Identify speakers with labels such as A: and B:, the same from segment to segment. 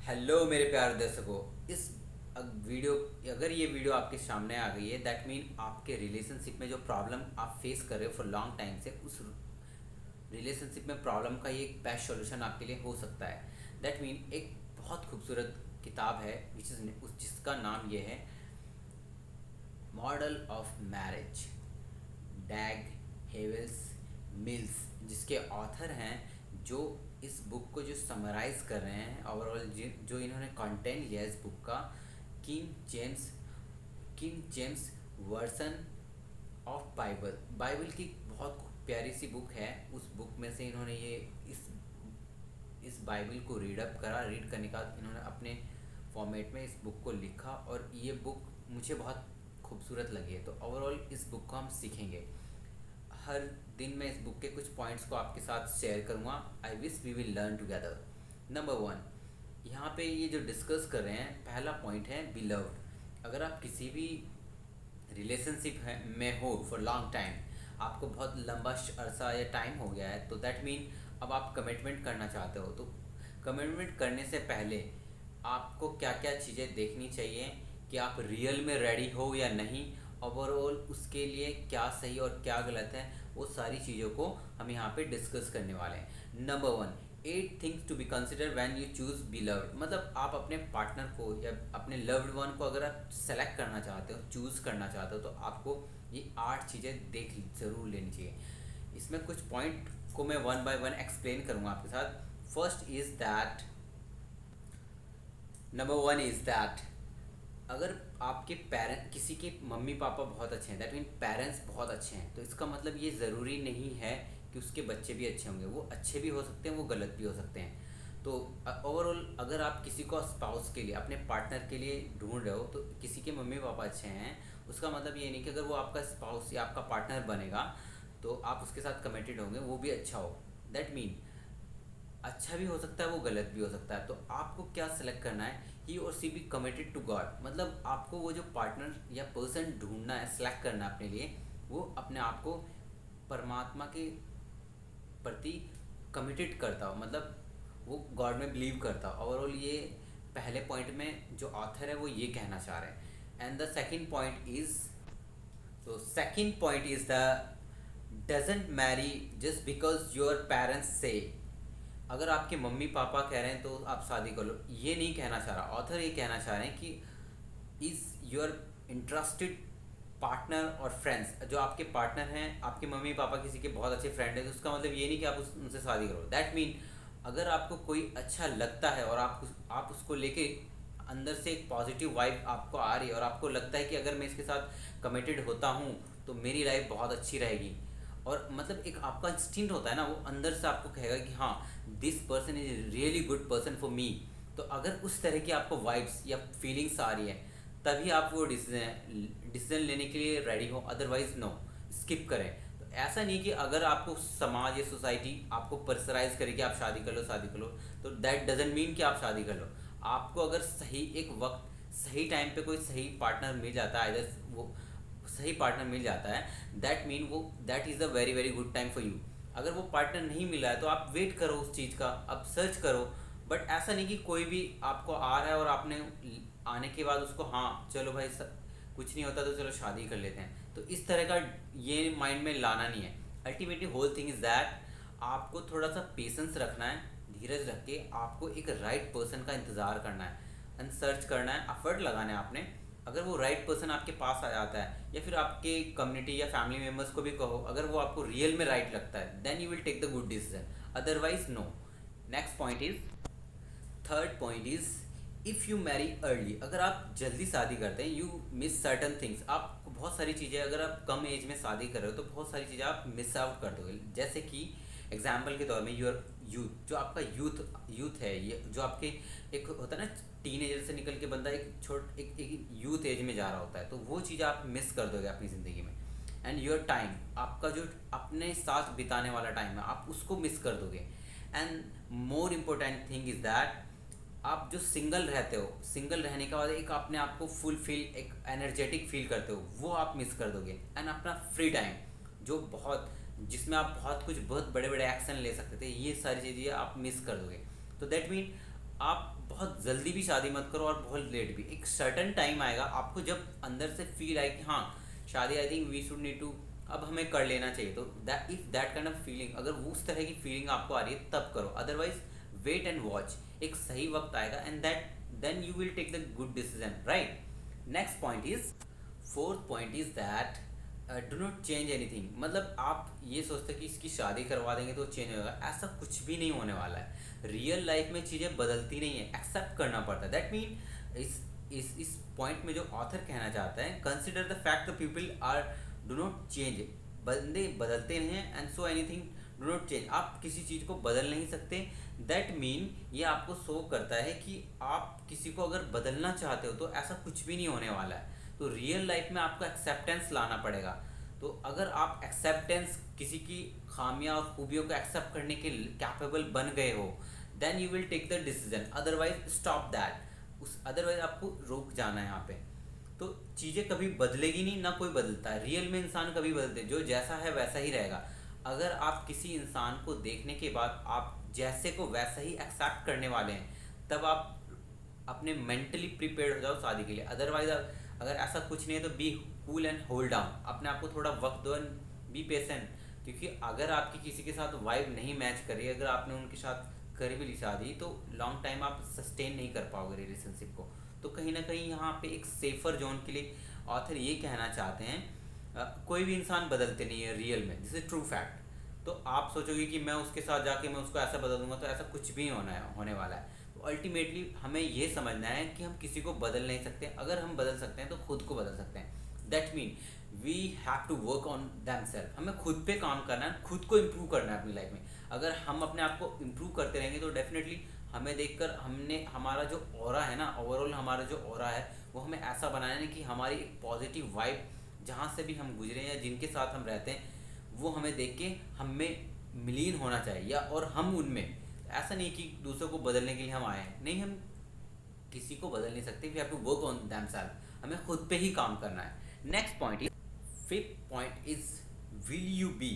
A: Hello मेरे प्यारे दर्शकों। इस वीडियो अगर ये वीडियो आपके सामने आ गई है, दैट मीन आपके रिलेशनशिप में जो प्रॉब्लम आप फेस कर रहे हो फॉर लॉन्ग टाइम से, उस रिलेशनशिप में प्रॉब्लम का ये एक बेस्ट सॉल्यूशन आपके लिए हो सकता है। दैट मीन एक बहुत खूबसूरत किताब है जिसका नाम ये है model of marriage, डैग Havells mills, जिसके ऑथर हैं, जो इस बुक को जो समराइज कर रहे हैं ओवरऑल, जो इन्होंने कंटेंट लिया है इस बुक का, King James version of Bible की बहुत प्यारी सी बुक है। उस बुक में से इन्होंने ये इस बाइबल को रीड करने का इन्होंने अपने फॉर्मेट में इस बुक को लिखा, और ये बुक मुझे बहुत खूबसूरत लगी है। तो ओवरऑल इस बुक को हम सीखेंगे। हर दिन मैं इस बुक के कुछ पॉइंट्स को आपके साथ शेयर करूँगा। I wish we will learn together. Number 1, यहाँ पे ये जो डिस्कस कर रहे हैं, पहला पॉइंट है बिलव्ड। अगर आप किसी भी रिलेशनशिप है में हो फॉर लॉन्ग टाइम, आपको बहुत लंबा अरसा या टाइम हो गया है, तो दैट मीन अब आप कमिटमेंट करना चाहते हो। तो कमिटमेंट करने से पहले आपको क्या क्या चीज़ें देखनी चाहिए कि आप रियल में रेडी हो या नहीं, ओवरऑल उसके लिए क्या सही और क्या गलत है, वो सारी चीज़ों को हम यहाँ पे डिस्कस करने वाले हैं। Number 1, 8 things to be consider when you choose be loved. मतलब आप अपने पार्टनर को या अपने लव्ड वन को अगर आप सेलेक्ट करना चाहते हो, चूज़ करना चाहते हो, तो आपको ये 8 चीज़ें देख ज़रूर लेनी चाहिए। इसमें कुछ पॉइंट को मैं वन बाय वन एक्सप्लेन करूँगा आपके साथ। First is that, number 1 is that, अगर आपके पेरेंट, किसी के मम्मी पापा बहुत अच्छे हैं, दैट मीन पेरेंट्स बहुत अच्छे हैं, तो इसका मतलब ये ज़रूरी नहीं है कि उसके बच्चे भी अच्छे होंगे। वो अच्छे भी हो सकते हैं, वो गलत भी हो सकते हैं। तो ओवरऑल अगर आप किसी को स्पाउस के लिए, अपने पार्टनर के लिए ढूंढ रहे हो, तो किसी के मम्मी पापा अच्छे हैं, उसका मतलब ये नहीं कि अगर वो आपका स्पाउस या आपका पार्टनर बनेगा तो आप उसके साथ कमिटेड होंगे, वो भी अच्छा हो। दैट मीन अच्छा भी हो सकता है, वो गलत भी हो सकता है। तो आपको क्या सेलेक्ट करना है, ही और see be committed to God. मतलब आपको वो जो पार्टनर या पर्सन ढूंढना है, सेलेक्ट करना है अपने लिए, वो अपने आप को परमात्मा के प्रति कमिटेड करता हो, मतलब वो गॉड में बिलीव करता हो। ओवरऑल ये पहले पॉइंट में जो ऑथर है वो ये कहना चाह रहे हैं। And the second point is, तो second point is the doesn't marry just because your parents से। अगर आपके मम्मी पापा कह रहे हैं तो आप शादी कर लो, ये नहीं कहना चाह रहा ऑथर। ये कहना चाह रहे हैं कि इज़ योर इंटरेस्टेड पार्टनर और फ्रेंड्स, जो आपके पार्टनर हैं, आपके मम्मी पापा किसी के बहुत अच्छे फ्रेंड हैं, तो उसका मतलब ये नहीं कि आप उनसे शादी करो। दैट मीन अगर आपको कोई अच्छा लगता है और आप उसको लेके अंदर से एक पॉजिटिव वाइब आपको आ रही है, और आपको लगता है कि अगर मैं इसके साथ कमिटेड होता हूँ तो मेरी लाइफ बहुत अच्छी रहेगी, और मतलब एक आपका इंस्टिंक्ट होता है ना, वो अंदर से आपको कहेगा कि हाँ, this person is really good person for me. तो अगर उस तरह की आपको वाइब्स या फीलिंग्स आ रही है, तभी आप वो डिसीजन लेने के लिए रेडी हो, अदरवाइज नो, स्किप करें। तो ऐसा नहीं कि अगर आपको समाज या सोसाइटी आपको प्रेशराइज करे कि आप शादी कर लो, शादी कर लो, तो दैट डजेंट मीन कि आप शादी कर लो। आपको अगर सही एक वक्त, सही टाइम पे कोई सही पार्टनर मिल जाता है, इधर वो सही पार्टनर मिल जाता है, दैट मीन वो that is a very very good time for you. अगर वो पार्टनर नहीं मिला है तो आप वेट करो उस चीज़ का, आप सर्च करो। बट ऐसा नहीं कि कोई भी आपको आ रहा है और आपने आने के बाद उसको, हाँ चलो भाई कुछ नहीं होता तो चलो शादी कर लेते हैं, तो इस तरह का ये माइंड में लाना नहीं है। Ultimately whole thing is that आपको थोड़ा सा पेशेंस रखना है, धीरज रख के आपको एक राइट पर्सन का इंतज़ार करना है एंड सर्च करना है, एफर्ट लगाना है आपने। अगर वो राइट पर्सन आपके पास आ जाता है, या फिर आपके कम्युनिटी या फैमिली मेम्बर्स को भी कहो, अगर वो आपको रियल में राइट लगता है, then you will take the good decision, otherwise no. Next point is, third point is, if you marry early. अगर आप जल्दी शादी करते हैं, यू मिस सर्टन थिंग्स। आप बहुत सारी चीज़ें, अगर आप कम एज में शादी कर रहे हो तो बहुत सारी चीज़ें आप मिस आउट कर दोगे। जैसे कि एग्जाम्पल के तौर में यूर यूथ, जो आपका यूथ है, ये जो आपके एक होता है ना, टीनेजर से निकल के बंदा एक यूथ एज में जा रहा होता है, तो वो चीज़ आप मिस कर दोगे अपनी ज़िंदगी में। एंड योर टाइम, आपका जो अपने साथ बिताने वाला टाइम है, आप उसको मिस कर दोगे। And more important thing is that, आप जो सिंगल रहते हो, सिंगल रहने के बाद एक अपने आप को फुल फील, एक एनर्जेटिक फील करते हो, वो आप मिस कर दोगे। एंड अपना फ्री टाइम, जो बहुत, जिसमें आप बहुत कुछ, बहुत बड़े बड़े एक्शन ले सकते थे, ये सारी चीज़ें आप मिस कर दोगे। तो दैट मीन आप बहुत जल्दी भी शादी मत करो और बहुत लेट भी। एक सर्टन टाइम आएगा आपको जब अंदर से फील आए कि हाँ शादी, I think we should need to, अब हमें कर लेना चाहिए। तो that if that kind of feeling, अगर वो उस तरह की फीलिंग आपको आ रही है तब करो, अदरवाइज वेट एंड वॉच। एक सही वक्त आएगा and that then you will take the good decision, right. Next point is, fourth point is that do not change anything. मतलब आप ये सोचते हैं कि इसकी शादी करवा देंगे तो चेंज होगा, ऐसा कुछ भी नहीं होने वाला है। रियल लाइफ में चीज़ें बदलती नहीं है, एक्सेप्ट करना पड़ता है। दैट मीन इस पॉइंट में जो ऑथर कहना चाहता है, consider the fact the people are do not change. बंदे बदलते नहीं हैं and so anything do not change. आप किसी चीज़ को बदल नहीं सकते। दैट मीन ये आपको शो करता है कि आप किसी को अगर बदलना चाहते हो तो ऐसा कुछ भी नहीं होने वाला है। तो रियल लाइफ में आपको एक्सेप्टेंस लाना पड़ेगा। तो अगर आप एक्सेप्टेंस, किसी की खामियां और खूबियों को एक्सेप्ट करने के कैपेबल बन गए हो, then you will take the decision, otherwise stop that. Otherwise आपको रुक जाना है यहाँ पे। तो चीज़ें कभी बदलेगी नहीं, ना कोई बदलता है रियल में। इंसान कभी बदलते, जो जैसा है वैसा ही रहेगा। अगर आप किसी इंसान को देखने के बाद आप जैसे को वैसा ही एक्सेप्ट करने वाले हैं, तब आप अपने मेंटली प्रिपेयर्ड हो जाओ शादी के लिए। अदरवाइज अगर ऐसा कुछ नहीं है तो be cool and hold down, अपने आप को थोड़ा वक्त दो एंड बी पेशेंट। क्योंकि अगर आपकी किसी के साथ वाइब नहीं मैच करी, अगर आपने उनके साथ कर भी ली शादी, तो लॉन्ग टाइम आप सस्टेन नहीं कर पाओगे रिलेशनशिप को। तो कहीं ना कहीं यहाँ पे एक सेफर जोन के लिए ऑथर ये कहना चाहते हैं, कोई भी इंसान बदलते नहीं है रियल में, दिस इज ट्रू फैक्ट। तो आप सोचोगे कि मैं उसके साथ जाके मैं उसको ऐसा बदल दूंगा, तो ऐसा कुछ भी नहीं होने वाला है। तो अल्टीमेटली हमें ये समझना है कि हम किसी को बदल नहीं सकते। अगर हम बदल सकते हैं तो खुद को बदल सकते हैं। That mean we have to work on them self. हमें खुद पे काम करना है, खुद को इम्प्रूव करना है अपनी लाइफ में। अगर हम अपने आप को इम्प्रूव करते रहेंगे तो डेफिनेटली हमें देखकर हमारा जो ऑरा है ना, ओवरऑल हमारा जो ऑरा है वो हमें ऐसा बनाना है कि हमारी एक पॉजिटिव वाइब जहाँ से भी हम गुजरे या जिनके साथ हम रहते हैं वो हमें देख के हमें मिलीन होना चाहिए, या और हम उनमें। ऐसा नहीं कि दूसरों को बदलने के लिए हम आए हैं, नहीं, हम किसी को बदल नहीं सकते। We have to work on them self, हमें खुद पे ही काम करना है। Next point is, fifth point is, will you be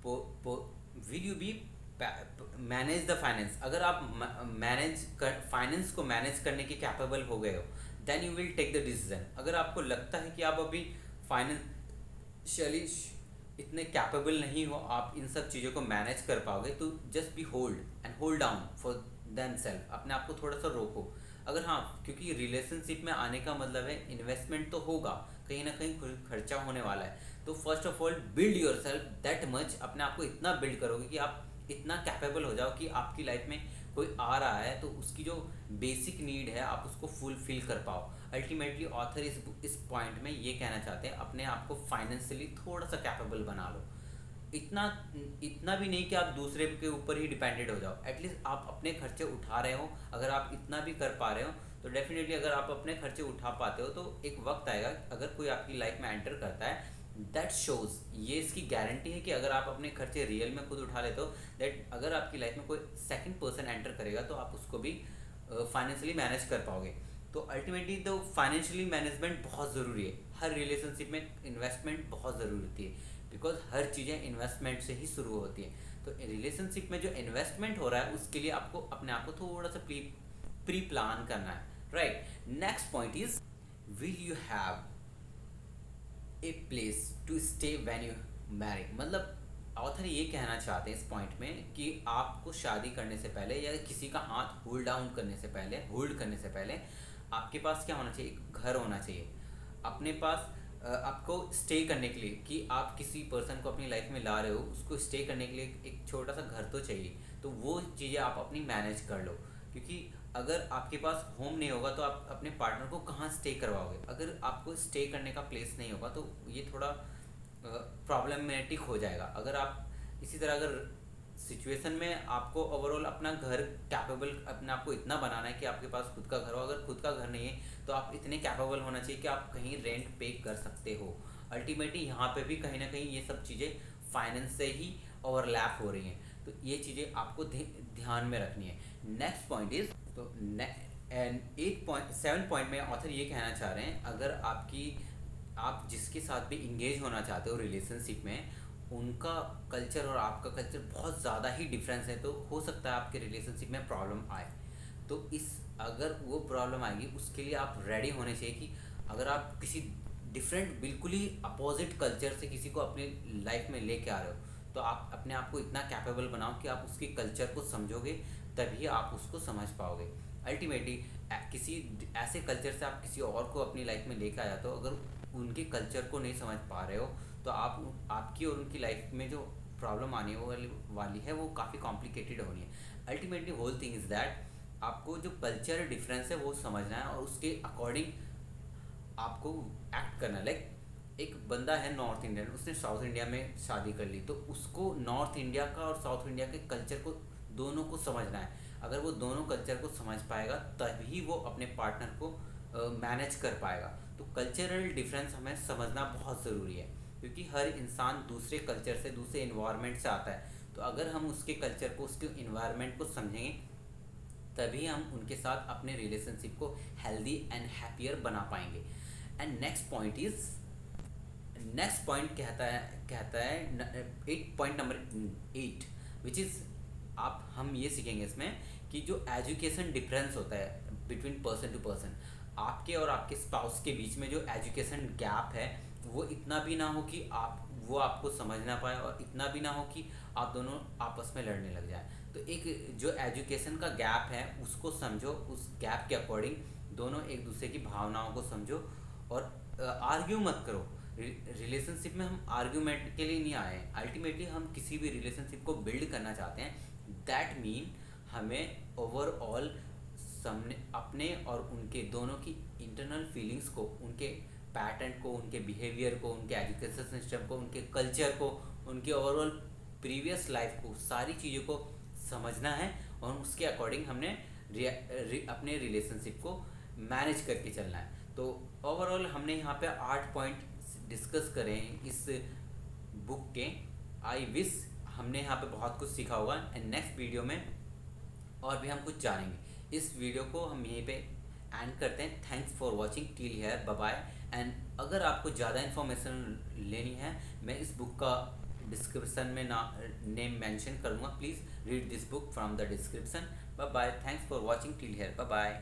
A: will you be manage the finance. अगर आप फाइनेंस को मैनेज करने के कैपेबल हो गए हो, then you will take the decision. अगर आपको लगता है कि आप अभी फाइनेंशियली इतने कैपेबल नहीं हो, आप इन सब चीज़ों को मैनेज कर पाओगे, तो just be hold and hold down for them self. अपने आप को थोड़ा सा रोको। अगर हाँ, क्योंकि रिलेशनशिप में आने का मतलब है इन्वेस्टमेंट तो होगा, कहीं ना कहीं खर्चा होने वाला है। तो first of all build your self that much. अपने आप को इतना बिल्ड करोगे कि आप इतना कैपेबल हो जाओ कि आपकी लाइफ में कोई आ रहा है तो उसकी जो बेसिक नीड है आप उसको फुलफिल कर पाओ। अल्टीमेटली ऑथर इस पॉइंट में ये कहना चाहते हैं, अपने आप को फाइनेंशियली थोड़ा सा कैपेबल बना लो। इतना इतना भी नहीं कि आप दूसरे के ऊपर ही डिपेंडेंट हो जाओ, एटलीस्ट आप अपने खर्चे उठा रहे हो। अगर आप इतना भी कर पा रहे हो तो डेफिनेटली अगर आप अपने खर्चे उठा पाते हो तो एक वक्त आएगा, अगर कोई आपकी लाइफ में एंटर करता है, दैट शोज, ये इसकी गारंटी है कि अगर आप अपने खर्चे रियल में खुद उठा लेते हो, दैट अगर आपकी लाइफ में कोई सेकंड पर्सन एंटर करेगा तो आप उसको भी फाइनेंशियली मैनेज कर पाओगे। तो अल्टीमेटली तो फाइनेंशियली मैनेजमेंट बहुत ज़रूरी है। हर रिलेशनशिप में इन्वेस्टमेंट बहुत ज़रूरी होती है, बिकॉज हर चीज़ें इन्वेस्टमेंट से ही शुरू होती है। तो रिलेशनशिप में जो इन्वेस्टमेंट हो रहा है उसके लिए आपको अपने आप को थोड़ा सा प्री प्लान करना है, right. Next point is, will you have a place to stay when you marry. मतलब ऑथर ये कहना चाहते हैं इस पॉइंट में कि आपको शादी करने से पहले या किसी का हाथ होल्ड करने से पहले आपके पास क्या होना चाहिए, एक घर होना चाहिए अपने पास। आपको स्टे करने के लिए, कि आप किसी पर्सन को अपनी लाइफ में ला रहे हो, उसको स्टे करने के लिए एक छोटा सा घर तो चाहिए। तो वो चीज़ें आप अपनी मैनेज कर लो, क्योंकि अगर आपके पास होम नहीं होगा तो आप अपने पार्टनर को कहाँ स्टे करवाओगे। अगर आपको स्टे करने का प्लेस नहीं होगा तो ये थोड़ा प्रॉब्लमेटिक हो जाएगा। अगर आप इसी तरह अगर सिचुएशन में आपको ओवरऑल अपना घर कैपेबल, अपने आप को इतना बनाना है कि आपके पास खुद का घर हो। अगर खुद का घर नहीं है तो आप इतने कैपेबल होना चाहिए कि आप कहीं रेंट पे कर सकते हो। अल्टीमेटली यहाँ पे भी कहीं ना कहीं ये सब चीज़ें फाइनेंस से ही ओवरलैप हो रही हैं। तो ये चीज़ें आपको ध्यान में रखनी है। नेक्स्ट पॉइंट इज, तो एंड 7 पॉइंट में ऑथर ये कहना चाह रहे हैं, अगर आप जिसके साथ भी इंगेज होना चाहते हो रिलेशनशिप में, उनका कल्चर और आपका कल्चर बहुत ज़्यादा ही डिफरेंस है, तो हो सकता है आपके रिलेशनशिप में प्रॉब्लम आए। तो इस अगर वो प्रॉब्लम आएगी उसके लिए आप रेडी होने चाहिए कि अगर आप किसी डिफरेंट बिल्कुल ही अपोजिट कल्चर से किसी को अपनी लाइफ में लेके आ रहे हो, तो आप अपने आप को इतना कैपेबल बनाओ कि आप उसके कल्चर को समझोगे, तभी आप उसको समझ पाओगे। अल्टीमेटली किसी ऐसे कल्चर से आप किसी और को अपनी लाइफ में लेके आ जाते हो, अगर उनके कल्चर को नहीं समझ पा रहे हो तो आप आपकी और उनकी लाइफ में जो प्रॉब्लम आने वाली है वो काफ़ी कॉम्प्लिकेटेड होनी है। Ultimately whole thing is that आपको जो कल्चर डिफरेंस है वो समझना है और उसके अकॉर्डिंग आपको एक्ट करना है। लाइक एक बंदा है नॉर्थ इंडियन, उसने साउथ इंडिया में शादी कर ली, तो उसको नॉर्थ इंडिया का और साउथ इंडिया के कल्चर को दोनों को समझना है। अगर वो दोनों कल्चर को समझ पाएगा तभी वो अपने पार्टनर को मैनेज कर पाएगा। तो कल्चरल डिफरेंस हमें समझना बहुत ज़रूरी है, क्योंकि हर इंसान दूसरे कल्चर से, दूसरे इन्वायरमेंट से आता है। तो अगर हम उसके कल्चर को, उसके इन्वायरमेंट को समझेंगे, तभी हम उनके साथ अपने रिलेशनशिप को हेल्दी एंड हैप्पियर बना पाएंगे। एंड नेक्स्ट पॉइंट कहता है 8 विच इज़ आप हम ये सीखेंगे इसमें कि जो एजुकेशन डिफरेंस होता है बिटवीन पर्सन टू पर्सन, आपके और आपके स्पाउस के बीच में जो एजुकेशन गैप है वो इतना भी ना हो कि वो आपको समझ ना पाए और इतना भी ना हो कि आप दोनों आपस में लड़ने लग जाए। तो एक जो एजुकेशन का गैप है उसको समझो, उस गैप के अकॉर्डिंग दोनों एक दूसरे की भावनाओं को समझो और आर्ग्यू मत करो। रिलेशनशिप में हम आर्ग्यूमेंट के लिए नहीं आए हैं, अल्टीमेटली हम किसी भी रिलेशनशिप को बिल्ड करना चाहते हैं। दैट मीन हमें ओवरऑल सामने अपने और उनके दोनों की इंटरनल फीलिंग्स को, उनके पैटर्न को, उनके बिहेवियर को, उनके एजुकेशन सिस्टम को, उनके कल्चर को, उनके ओवरऑल प्रीवियस लाइफ को, सारी चीज़ों को समझना है और उसके अकॉर्डिंग हमने अपने रिलेशनशिप को मैनेज करके चलना है। तो ओवरऑल हमने यहाँ पे 8 पॉइंट डिस्कस करें इस बुक के। आई विश हमने यहाँ पे बहुत कुछ सीखा होगा एंड नेक्स्ट वीडियो में और भी हम कुछ जानेंगे। इस वीडियो को हम यहीं पे एंड करते हैं। Thanks for watching till here, bye bye. And अगर आपको ज़्यादा इन्फॉर्मेशन लेनी है, मैं इस बुक का डिस्क्रिप्शन में नेम मेंशन करूँगा, please read this book from the description. Bye bye, thanks for watching till here, bye bye.